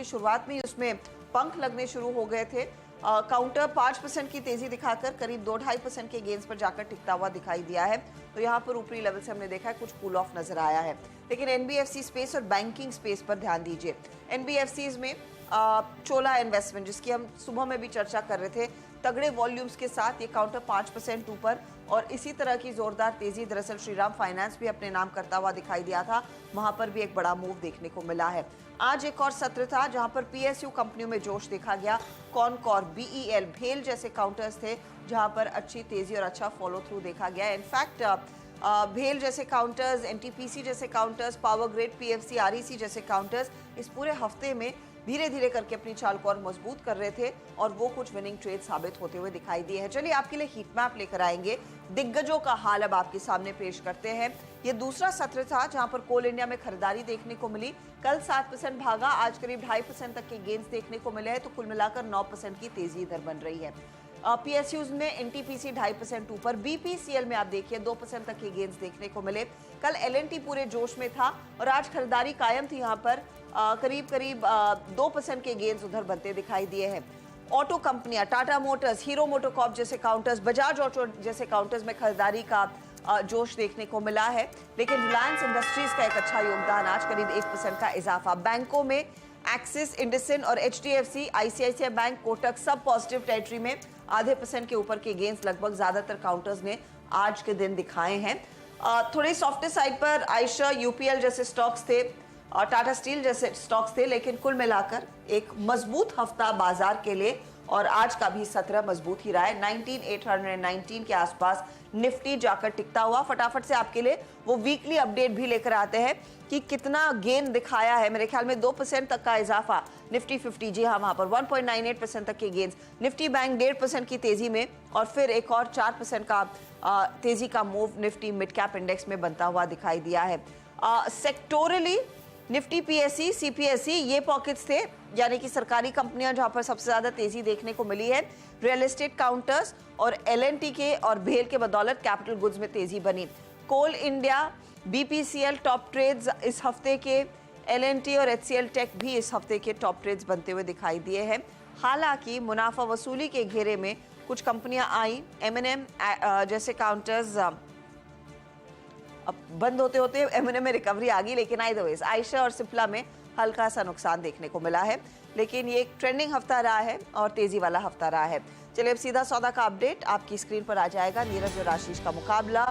शुरुआत में ही उसमें पंख लगने शुरू हो गए थे। काउंटर 5% की तेजी दिखाकर करीब 2-2.5% के गेंस पर जाकर टिकता हुआ दिखाई दिया है। तो यहाँ पर ऊपरी लेवल से हमने देखा है कुछ कूल ऑफ नजर आया है। लेकिन एनबीएफसी स्पेस और बैंकिंग स्पेस पर ध्यान दीजिए। एनबीएफसीज में चोला इन्वेस्टमेंट, जिसकी हम सुबह में भी चर्चा कर रहे थे, तगड़े वॉल्यूम्स के साथ ये काउंटर 5% ऊपर और इसी तरह की जोरदार तेजी दरअसल श्रीराम फाइनेंस भी अपने नाम करता हुआ दिखाई दिया था। वहां पर भी एक बड़ा मूव देखने को मिला है। आज एक और सत्र था जहां पर पीएसयू कंपनियों में जोश देखा गया। कॉनकॉर, बीईएल, भेल जैसे काउंटर्स थे जहां पर अच्छी तेजी और अच्छा फॉलो थ्रू देखा गया। इनफैक्ट भेल जैसे काउंटर्स, एनटीपीसी जैसे counters, power grid, PFC, REC जैसे काउंटर्स इस पूरे हफ्ते में धीरे धीरे करके अपनी चाल को और मजबूत कर रहे थे और वो कुछ विनिंग ट्रेड साबित होते हुए दिखाई दिए हैं। चलिए आपके लिए हीट मैप लेकर आएंगे, दिग्गजों का हाल अब आपके सामने पेश करते हैं। ये दूसरा सत्र था जहां पर कोल इंडिया में खरीदारी देखने को मिली। कल 7% भागा, आज करीब 2.5% तक के गेंस देखने को मिले हैं, तो कुल मिलाकर 9% की तेजी इधर बन रही है। पीएसयूज में एनटीपीसी 2.5% ऊपर, बीपीसीएल में आप देखिए 2% तक के गेंस देखने को मिले। कल एलएनटी पूरे जोश में था और आज खरीदारी कायम थी। यहाँ पर करीब 2% के गेंस उधर बनते दिखाई दिए हैं। ऑटो कंपनियां, टाटा मोटर्स, हीरो मोटोकॉर्प जैसे काउंटर्स, बजाज ऑटो जैसे काउंटर्स में खरीदारी का जोश देखने को मिला है। लेकिन रिलायंस इंडस्ट्रीज का एक अच्छा योगदान, आज करीब 1% का इजाफा। बैंकों में एक्सिस, इंडसइंड और एचडीएफसी, आईसीआईसीआई बैंक, कोटक सब पॉजिटिव टेरिटरी में 0.5% के ऊपर के गेंस लगभग ज्यादातर काउंटर्स ने आज के दिन दिखाए हैं। थोड़े सॉफ्ट साइड पर आयशा, यूपीएल जैसे स्टॉक्स थे और टाटा स्टील जैसे स्टॉक्स थे, लेकिन कुल मिलाकर एक मजबूत हफ्ता बाजार के लिए और आज का भी सत्र मजबूत ही रहा है। 19,819 के आसपास निफ्टी जाकर टिकता हुआ। फटाफट से आपके लिए वो वीकली अपडेट भी लेकर आते हैं कि कितना गेन दिखाया है। मेरे ख्याल में 2% तक का इजाफा निफ्टी 50, जी हाँ, वहां पर 1.98% तक के गेन्स। निफ्टी बैंक 1.5% की तेजी में और फिर एक और 4% का तेजी का move Nifty mid cap index में बनता हुआ दिखाई दिया है। सेक्टोरली निफ्टी, पीएससी, सीपीएससी ये पॉकेट्स थे, यानी कि सरकारी कंपनियां जहां पर सबसे ज्यादा तेजी देखने को मिली है। रियल एस्टेट काउंटर्स और एलएनटी के और भेल के बदौलत कैपिटल गुड्स में तेजी बनी। कोल इंडिया, बीपीसीएल टॉप ट्रेड्स इस हफ्ते के, एलएनटी और एचसीएल टेक भी इस हफ्ते के टॉप ट्रेड्स बनते हुए दिखाई दिए हैं। हालांकि मुनाफा वसूली के घेरे में कुछ कंपनियां आई। एमएनएम जैसे काउंटर्स अब बंद होते होते एमएनएम में रिकवरी आ गई, लेकिन अदरवाइज आयशा और सिप्ला में हल्का सा नुकसान देखने को मिला है। लेकिन ये एक ट्रेंडिंग हफ्ता रहा है और तेजी वाला हफ्ता रहा है। चलिए अब सीधा सौदा का अपडेट आपकी स्क्रीन पर आ जाएगा। नीरज और आशीष का मुकाबला